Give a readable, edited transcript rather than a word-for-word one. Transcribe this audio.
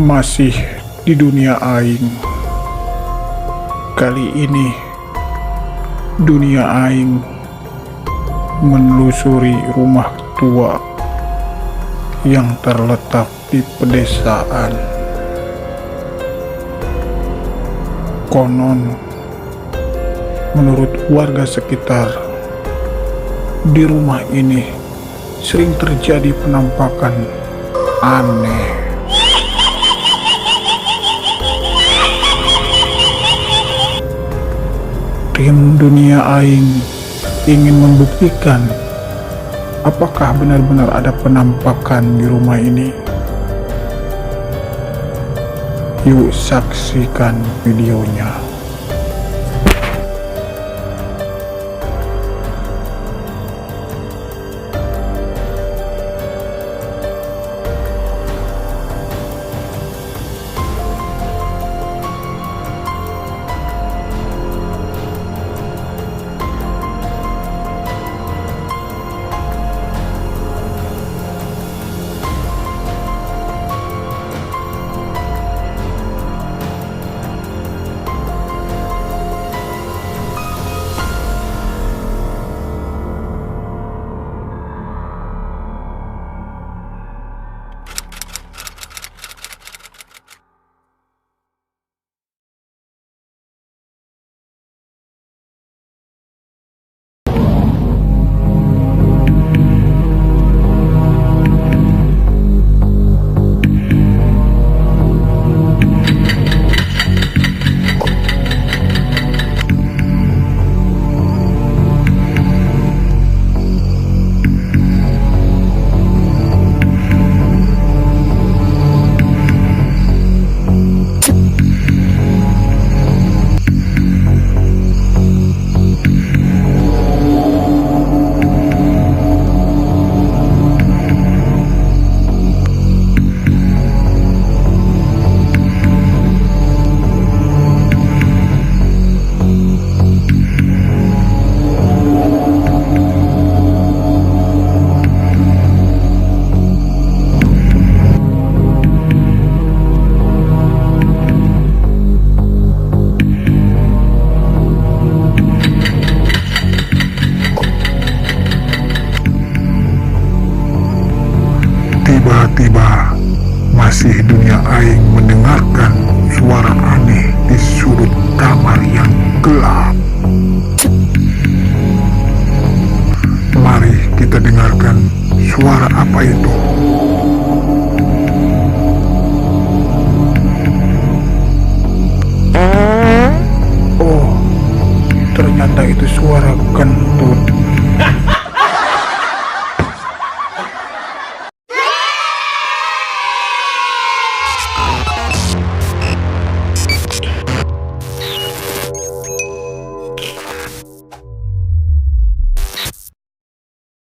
Masih di dunia aing. Kali ini dunia aing menelusuri rumah tua yang terletak di pedesaan. Konon menurut warga sekitar, di rumah ini sering terjadi penampakan aneh. Tim dunia aing ingin membuktikan apakah benar-benar ada penampakan di rumah ini. Yuk saksikan videonya. Tiba-tiba masih dunia aing mendengarkan suara aneh di sudut kamar yang